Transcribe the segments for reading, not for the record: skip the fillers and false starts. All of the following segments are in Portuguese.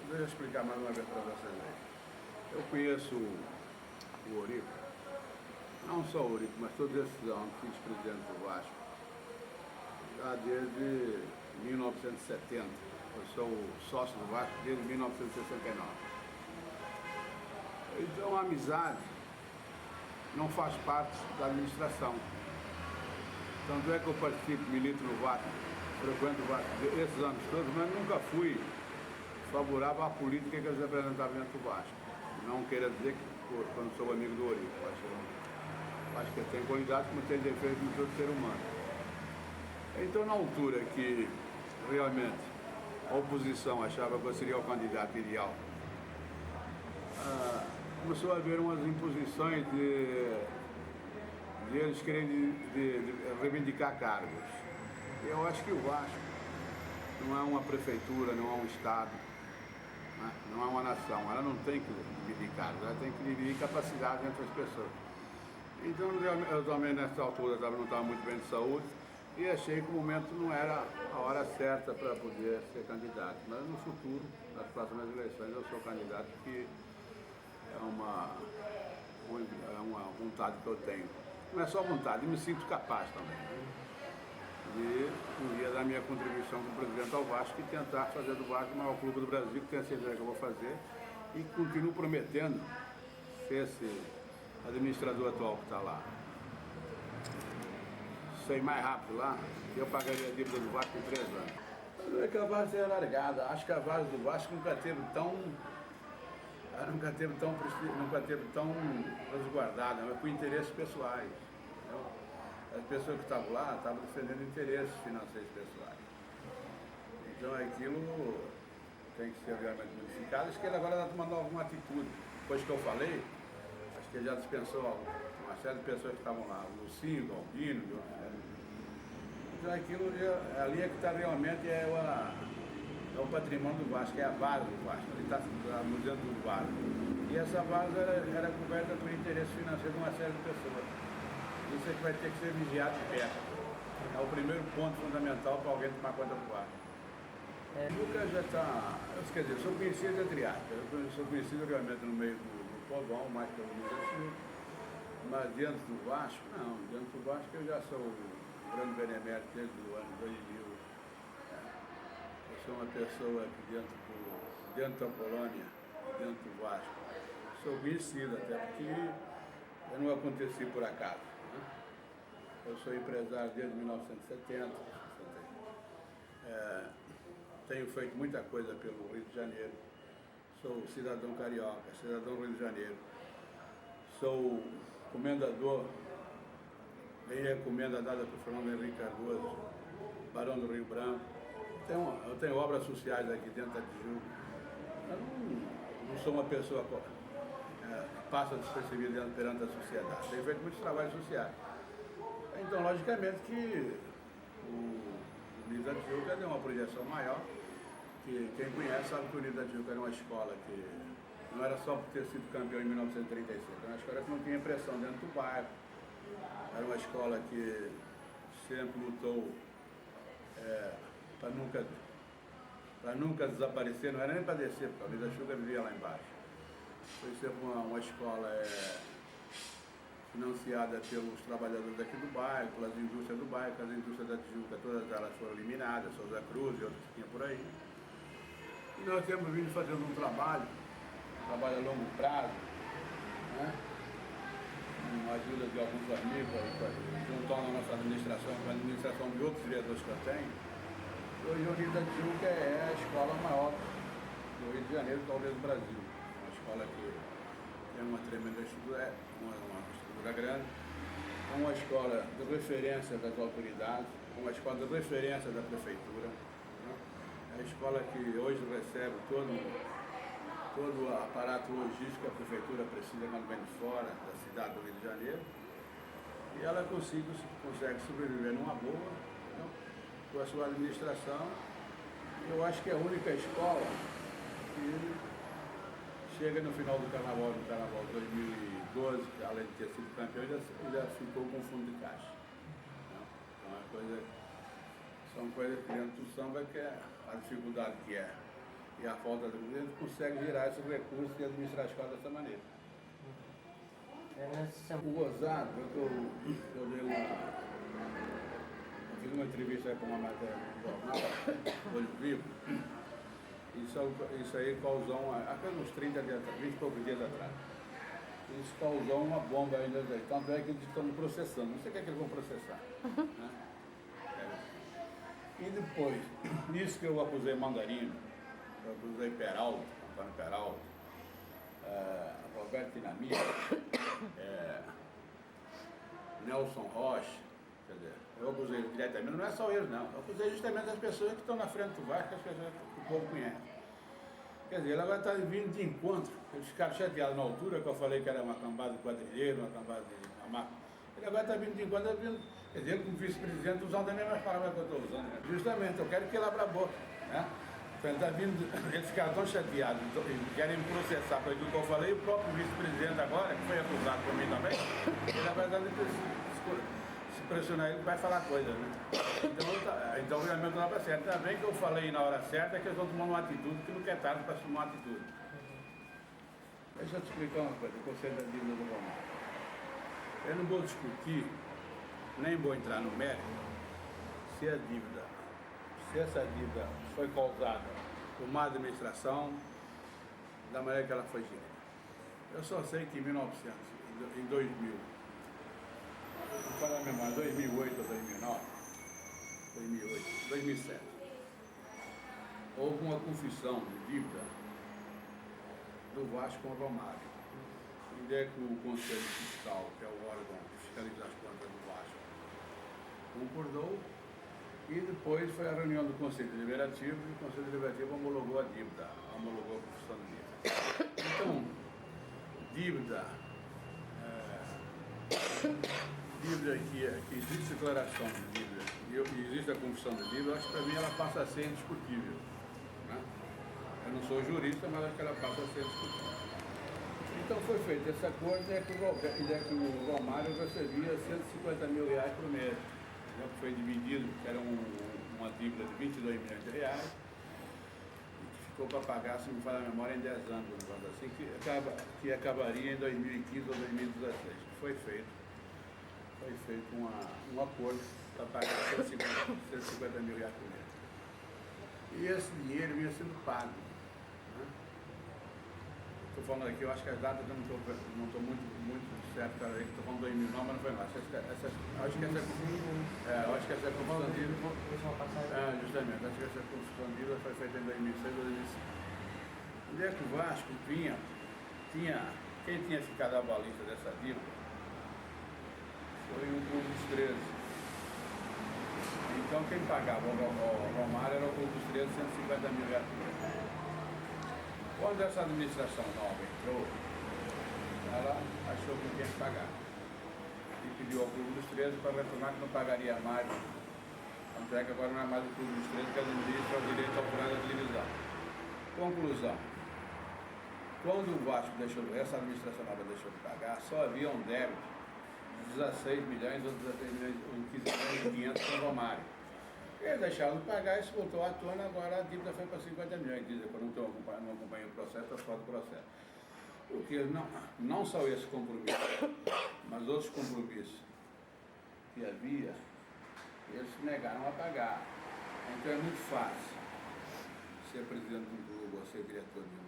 Deixa eu explicar mais uma vez para vocês aí. Eu conheço o Eurico, não só o Eurico, mas todos esses anos que fui presidente do Vasco, já desde 1970. Eu sou sócio do Vasco desde 1969. Então a amizade não faz parte da administração. Tanto é que eu participo, milito no Vasco, frequento o Vasco esses anos todos, mas nunca fui favorável à política que eles apresentavam dentro do Vasco. Não queira dizer que quando sou amigo do Eurico, acho que tem qualidade como tem defeito de todo ser humano. Então, na altura que realmente a oposição achava que eu seria o candidato ideal, começou a haver umas imposições de eles querem de reivindicar cargos. Eu acho que o Vasco não é uma prefeitura, não é um estado, não é uma nação. Ela não tem que dividir cargos, ela tem que dividir capacidade entre as pessoas. Então eu também nessa altura não estava muito bem de saúde e achei que o momento não era a hora certa para poder ser candidato. Mas no futuro, nas próximas eleições, eu sou candidato, que é uma vontade que eu tenho. Não é só vontade, eu me sinto capaz também, de um dia dar minha contribuição como presidente ao Vasco e tentar fazer do Vasco o maior clube do Brasil, que tenho certeza que eu vou fazer, e continuo prometendo ser esse administrador atual que está lá. Sei mais rápido lá, eu pagaria a dívida do Vasco em 3 anos. Não é que a Varsa é largada, acho que a Varsa do Vasco nunca teve tão resguardada, mas por interesses pessoais. Entendeu? As pessoas que estavam lá estavam defendendo interesses financeiros pessoais. Então aquilo tem que ser realmente modificado. Acho que ele agora está tomando alguma atitude. Depois que eu falei, acho que ele já dispensou uma série de pessoas que estavam lá, o Lucinho, o Albino, e outros. Então aquilo ali é que está realmente é o patrimônio do Vasco, é a base do Vasco, ele está no dentro do Vasco. E essa base era coberta por interesse financeiro de uma série de pessoas. Isso é que vai ter que ser vigiado de perto. É o primeiro ponto fundamental para alguém tomar conta do Vasco. O Lucas já está, quer dizer, sou conhecido entre aspas, eu sou conhecido realmente no meio do povão, mais que eu, mas dentro do Vasco, não, dentro do Vasco eu já sou um grande benemérito desde o ano 2000. Eu sou uma pessoa que dentro da Polônia, dentro do Vasco, sou conhecido, até porque eu não aconteci por acaso. Né? Eu sou empresário desde 1970, tenho feito muita coisa pelo Rio de Janeiro, sou cidadão carioca, cidadão do Rio de Janeiro, sou comendador, ganhei a comenda dada por Fernando Henrique Cardoso, Barão do Rio Branco. Eu tenho obras sociais aqui dentro da Tijuca. Eu não sou uma pessoa que passa despercebida perante a sociedade. Tenho feito muitos trabalhos sociais. Então, logicamente que o Unido da Tijuca tem uma projeção maior, que quem conhece sabe que o Unido da Tijuca era uma escola que não era só por ter sido campeão em 1935, era uma escola que não tinha pressão dentro do bairro, era uma escola que sempre lutou para nunca desaparecer, não era nem para descer, porque a Unido da Tijuca vivia lá embaixo. Foi sempre uma escola financiada pelos trabalhadores daqui do bairro, pelas indústrias do bairro, as indústrias da Tijuca, todas elas foram eliminadas, Souza Cruz e outras que tinha por aí. E nós temos vindo fazendo um trabalho a longo prazo, né? Com a ajuda de alguns amigos, juntando a nossa administração com a administração de outros vereadores que eu tenho. Hoje o Rio da Tijuca é a escola maior do Rio de Janeiro, talvez do Brasil. Uma escola que tem uma tremenda estrutura, uma estrutura grande, é uma escola de referência das autoridades, uma escola de referência da prefeitura. Né? É a escola que hoje recebe todo o aparato logístico que a prefeitura precisa quando vem de fora da cidade do Rio de Janeiro. E ela consegue sobreviver numa boa, né? Com a sua administração. Eu acho que é a única escola que chega no final do carnaval 2012, que além de ter sido campeão, já ficou com fundo de caixa. Então, são coisas que dentro do samba que é a dificuldade que é. E e a falta de recursos, a gente consegue gerar esses recursos e administrar a escola dessa maneira. O gozado, eu dei eu fiz uma entrevista aí com uma matéria no jornal, Olho Vivo, isso aí causou, apenas uns 30 dias atrás, 20 e poucos dias atrás. Isso causou uma bomba ainda daí. Tanto é que eles estão processando. Não sei o que é que eles vão processar. Né? E depois, isso que eu acusei Mandarino, eu acusei Peralta, Antônio Peralta, Roberto Dinamite, Nelson Rocha, quer dizer, eu acusei diretamente, não é só eles não, eu acusei justamente as pessoas que estão na frente do Vasco, as pessoas que o povo conhece. Quer dizer, ele agora está vindo de encontro, eles ficaram chateados na altura, que eu falei que era uma cambada de quadrilheiro, uma cambada de amaco. Ele agora está vindo de encontro, quer dizer, como vice-presidente, usando as mesmas palavras que eu estou usando. Né? Justamente, eu quero que ele abra a boca. Né? Então, ele está vindo, eles ficaram tão chateados, querem me processar por aquilo que eu falei, o próprio vice-presidente agora, que foi acusado por mim também, ele agora está se pressionar ele vai falar coisa, né? Então realmente não está certo. Ainda bem que eu falei na hora certa que eles vão tomar uma atitude, que não é tarde para tomar uma atitude. Deixa eu te explicar uma coisa, o conceito da dívida do Romário. Eu não vou discutir, nem vou entrar no mérito, se essa dívida foi causada por má administração, da maneira que ela foi gerida. Eu só sei que em 1900, em 2000, não falo a memória, 2008 ou 2009, 2008, 2007, houve uma confissão de dívida do Vasco com o Romário, onde é que o Conselho Fiscal, que é o órgão que fiscaliza as contas do Vasco, concordou, e depois foi a reunião do Conselho Deliberativo, e o Conselho Deliberativo homologou a dívida, homologou a confissão de dívida. Então, dívida que existe declaração de dívida e existe a confissão de dívida, eu acho que para mim ela passa a ser indiscutível. Né? Eu não sou jurista, mas acho que ela passa a ser discutível. Então foi feito esse acordo e é que o Romário recebia 150 mil reais por mês. Né? Foi dividido, que era uma dívida de 22 milhões de reais, e que ficou para pagar, se não me falha a memória, em 10 anos, assim, que acabaria em 2015 ou 2016. Foi feito um acordo para pagar 150 mil reais por mês. E esse dinheiro vinha sendo pago. Né? Estou falando aqui, eu acho que as datas eu não estou muito certo, cara, estou falando 2009, mas não foi lá. Acho que essa confusão de dívida. Justamente, acho que essa confusão de dívida foi feita em 2006 ou 2005. Onde é que o Vasco quem tinha ficado avalista dessa dívida? Foi o Clube dos 13. Então quem pagava o Romário era o Clube dos 13, 150 mil reais por mês. Quando essa administração nova entrou, ela achou que tinha que pagar. E pediu ao Clube dos 13 para retornar que não pagaria mais. Tanto é que agora não é mais o Clube dos 13 que administra o direito autoral da televisão. Conclusão. Quando o Vasco essa administração nova deixou de pagar, só havia um débito 16 milhões ou 16 milhões, ou 15 milhões e 500 com o Romário. Eles deixaram de pagar, isso voltou à tona, agora a dívida foi para 50 milhões. Dizem que eu não acompanho o processo, estou fora do processo. Porque não só esse compromisso, mas outros compromissos que havia, eles se negaram a pagar. Então é muito fácil ser presidente de um clube ou ser diretor de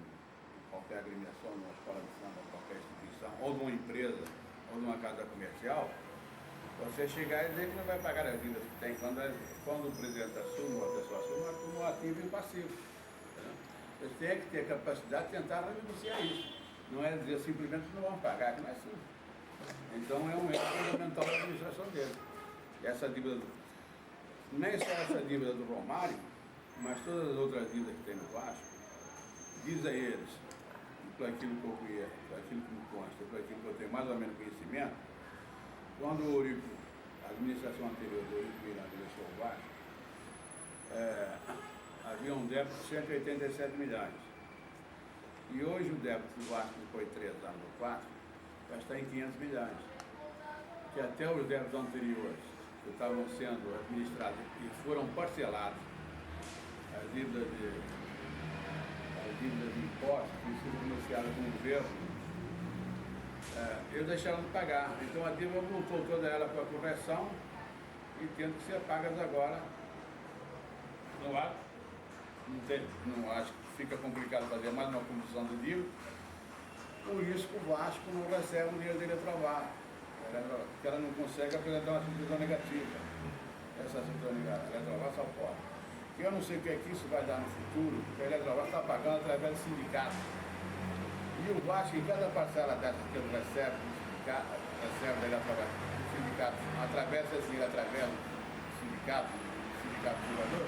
qualquer agremiação, de uma escola de samba, de qualquer instituição, ou de uma empresa, ou numa casa comercial, você chegar e dizer que não vai pagar as dívidas que tem. Quando o presidente assume, uma pessoa assume, um ativo e um passivo. Eles têm que ter a capacidade de tentar renegociar isso. Não é dizer simplesmente que não vão pagar, que não é assim. Então é um erro fundamental da administração dele. E essa dívida, nem só essa dívida do Romário, mas todas as outras dívidas que tem no Vasco, diz a eles, por aquilo que eu conheço, por aquilo que me consta, por aquilo que eu tenho mais ou menos conhecimento, quando o Eurico, a administração anterior do Eurico Miranda deixou o Vasco, havia um débito de 187 milhões. E hoje o débito do Vasco, depois de 3 anos ou 4, já está em 500 milhões. Que até os débitos anteriores, que estavam sendo administrados e foram parcelados, as dívidas nossa, que tinha sido iniciada com o governo, eles deixaram de pagar. Então a dívida voltou toda ela para a correção e tendo que ser pagas agora. Não acho que fica complicado fazer mais uma comissão de dívida. Por isso que o Vasco não recebe o dinheiro dele aprovado. Porque ela não consegue apresentar uma certidão negativa. Essa certidão negativa, a Eletrobras só pode. Eu não sei o que é que isso vai dar no futuro, porque a Eletrobras está pagando através do sindicato. E o Vasco, em cada parcela dessa que ele recebe da Eletrobras, o sindicato, através do sindicato jogador,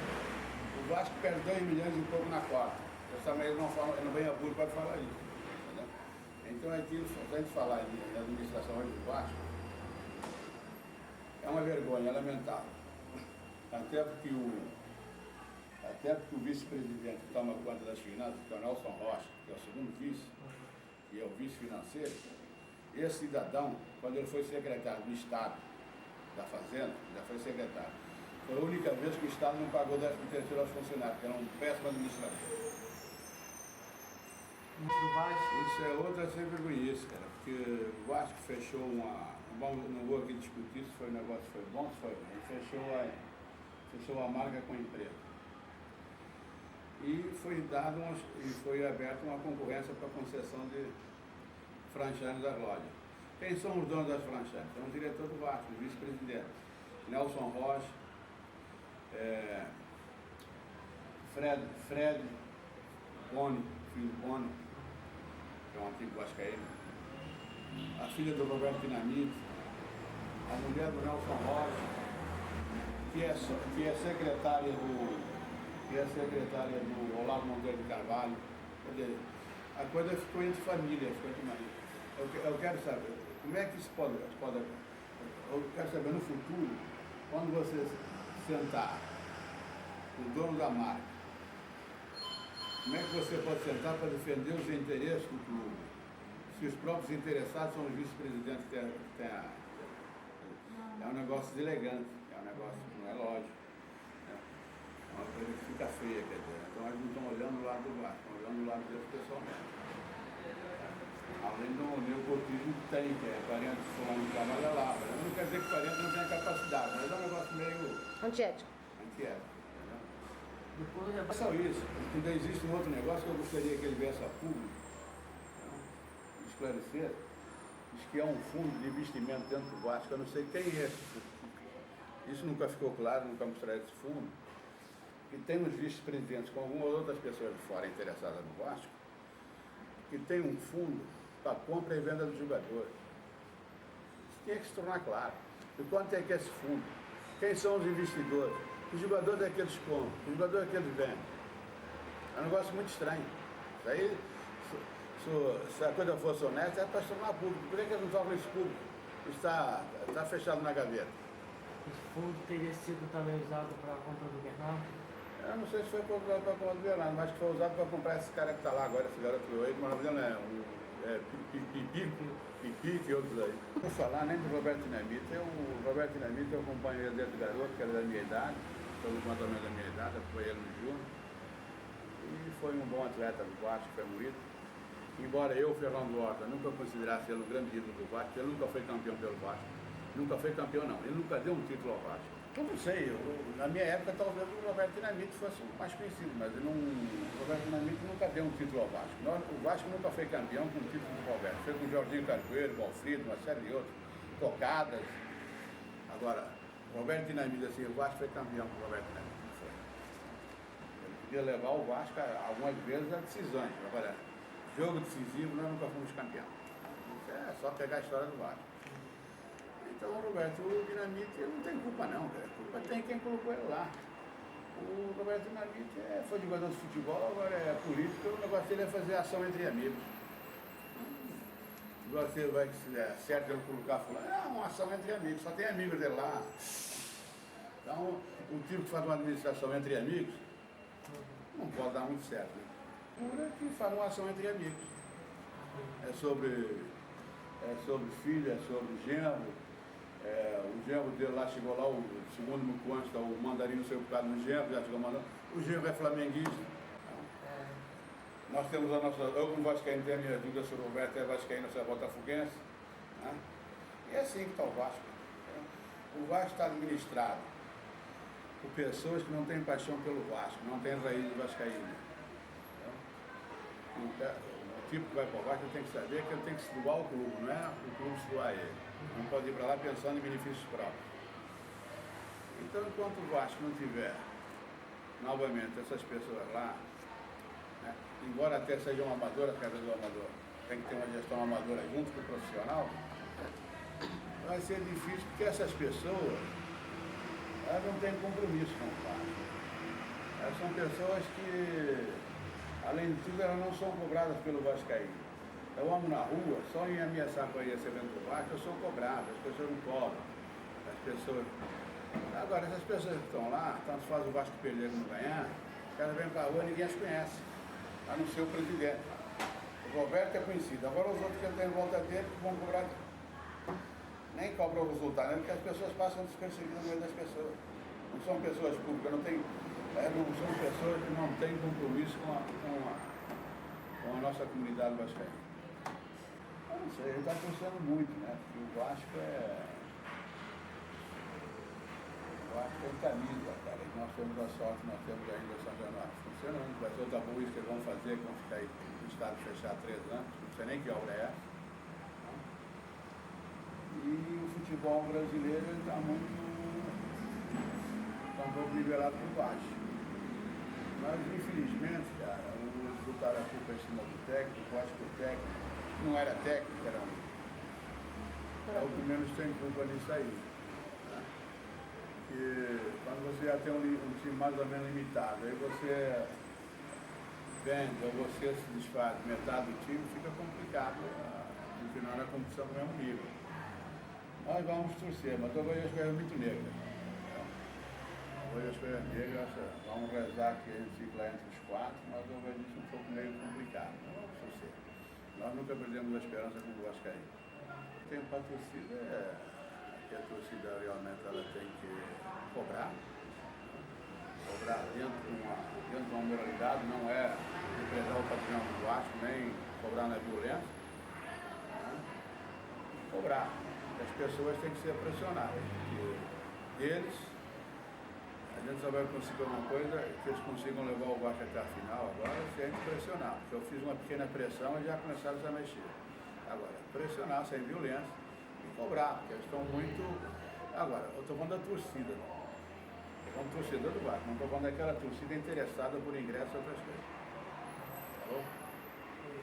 o Vasco perde 2 milhões e pouco na quarta. Essa também não vem a burro para falar isso. Entendeu? Então, aqui, se a gente falar em administração hoje do Vasco, é uma vergonha, é lamentável. Até porque o vice-presidente que toma conta das finanças, que é o Nelson Rocha, que é o segundo vice, e é o vice financeiro, esse cidadão, quando ele foi secretário do Estado, da Fazenda, já foi secretário, foi a única vez que o Estado não pagou 13º aos funcionários, que era um péssimo administrador. Isso é outra sem vergonhice, cara, porque o Vasco fechou não vou aqui discutir se foi um negócio, se foi bom, se foi ruim, ele fechou a marca com a empresa. E foi aberta uma concorrência para concessão de franchise das lojas. Quem são os donos das franchises? São o diretor do Vasco, o vice-presidente, Nelson Rocha, Fred Boni, filho Boni, que é um antigo vascaíno, a filha do Roberto Dinamite, a mulher do Nelson Rocha, que é secretária do Olavo Monteiro de Carvalho. Quer dizer, a coisa ficou entre família, ficou entre marido. Eu quero saber, como é que isso pode. Eu quero saber no futuro, quando você sentar o dono da marca, como é que você pode sentar para defender os interesses do clube? Se os próprios interessados são os vice-presidentes que tem é um negócio deselegante, é um negócio que não é lógico. É uma coisa que fica feia, quer dizer. Então eles não estão olhando o lado do Vasco, estão olhando o lado deles pessoalmente. Além do neocotismo que tem, que é 40 fulano que trabalha lá. Não quer dizer que 40 não tenha capacidade, mas é um negócio meio antiético. É só isso. Ainda existe um outro negócio que eu gostaria que ele viesse a público, esclarecer. Diz que há um fundo de investimento dentro do Vasco. Eu não sei quem é esse fundo. Isso nunca ficou claro, nunca mostraram esse fundo. E tem uns vice-presidentes com algumas outras pessoas de fora interessadas no Vasco, que tem um fundo para compra e venda dos jogadores. Isso tinha que se tornar claro. E quanto é que é esse fundo? Quem são os investidores? Os jogadores é que eles compram, os jogadores é que eles vendem. É um negócio muito estranho. Isso aí, se a coisa fosse honesta, é para se tornar público. Por que eles não tornam isso público? Está fechado na gaveta. Esse fundo teria sido também usado para a compra do Bernardo? Eu não sei se foi para a compra do Bernardo, mas que foi usado para comprar esse cara que está lá agora, esse garoto aí, mas não é Pipi e outros aí. Não vou falar nem do Roberto Dinamite. O Roberto Dinamite eu acompanho ele desde garoto, que era da minha idade, todo mais ou menos da minha idade, foi ele no Júnior. E foi um bom atleta do Vasco, foi um ídolo. Embora eu, Fernando Horta, nunca considerasse ele um grande ídolo do Vasco, ele nunca foi campeão pelo Vasco. Nunca foi campeão não, ele nunca deu um título ao Vasco. Eu não sei, na minha época talvez o Roberto Dinamite fosse o mais conhecido, mas o Roberto Dinamite nunca deu um título ao Vasco. O Vasco nunca foi campeão com o título do Roberto. Foi com o Jorginho Carcoeiro, com o Alfredo, uma série de outros, tocadas. Agora, o Roberto Dinamite, assim, o Vasco foi campeão com o Roberto Dinamite, não foi. Ele podia levar o Vasco algumas vezes a decisões. Agora, jogo decisivo, nós nunca fomos campeão. Isso é só pegar a história do Vasco. Então, Roberto, o Dinamite não tem culpa não, cara. A culpa tem quem colocou ele lá. O Roberto Dinamite foi jogador de futebol, agora é político, o negócio dele é fazer ação entre amigos. Agora você vai que é certo ele colocar fulano, é uma ação entre amigos, só tem amigos dele lá. Então, o tipo que faz uma administração entre amigos, não pode dar muito certo. Né? Pura que faz uma ação entre amigos. É sobre filho, é sobre genro. O genro dele lá chegou lá, segundo me consta, o mandarino saiu por causa do genro, já chegou mandando. O genro é flamenguista. Nós temos a nossa. Eu, como vascaíno, tenho a minha dúvida se o Roberto é vascaíno ou se é botafoguense. Né? E é assim que está o Vasco. Né? O Vasco está administrado por pessoas que não têm paixão pelo Vasco, não têm raiz vascaína. Então, o tipo que vai para o Vasco tem que saber que ele tem que se doar ao clube, não é o clube se doar a ele. Não pode ir para lá pensando em benefícios próprios. Então, enquanto o Vasco não tiver, novamente, essas pessoas lá, né, embora até seja uma amadora, que às vezes o amador tem que ter uma gestão amadora junto com o profissional, vai ser difícil porque essas pessoas, elas não têm compromisso com o Vasco. Elas são pessoas que, além de tudo, elas não são cobradas pelo vascaíno. Eu ando na rua, só em ameaçar com esse evento do Vasco, eu sou cobrado, as pessoas não cobram. As pessoas... Agora, essas pessoas que estão lá, tanto faz o Vasco perder como ganhar, os caras vêm para a rua e ninguém as conhece, a não ser o presidente. O Roberto é conhecido, agora os outros que estão em volta dele que vão cobrar, nem cobram o resultado, né? Porque as pessoas passam despercebidas no meio das pessoas. Não são pessoas públicas, não são pessoas que não têm compromisso com a nossa comunidade vascaína. Eu não sei, ele está torcendo muito, né? Porque o Vasco é camisa, cara. E nós temos a sorte, nós temos ainda São Januário funcionando. Vai ser outra boa isso que eles vão fazer, que vão ficar aí no estado fechado 3 anos, não sei nem que obra é essa. E o futebol brasileiro está muito. Está um pouco nivelado por baixo. Mas infelizmente, cara, o botaram a culpa em cima do técnico, eu acho que o técnico não era técnico, era o que menos tem culpa nisso aí. Porque quando você já tem um time mais ou menos limitado, aí você vende ou você se desfaz de metade do time, fica complicado no final da competição do mesmo nível. Nós vamos torcer, mas eu vejo as coisas muito negras. Eu vejo as coisas negras, vamos rezar que a gente fique lá entre os 4, mas eu vejo isso um pouco meio complicado. Vamos torcer. Nós nunca perdemos a esperança com o Vascaíno. O tempo para a torcida que a torcida realmente ela tem que cobrar dentro de uma moralidade, não é depredar o patrimônio do Vasco, nem cobrar na violência, né? Cobrar. As pessoas têm que ser pressionadas. E eles, a gente só vai conseguir uma coisa, que eles consigam levar o Vasco até a final agora, se a gente pressionar. Porque eu fiz uma pequena pressão e já começaram a mexer. Agora, pressionar sem violência, cobrar, porque eles estão muito... Agora, eu estou falando da torcida, estou falando torcedor do Vasco, não estou falando daquela torcida interessada por ingresso e outras coisas.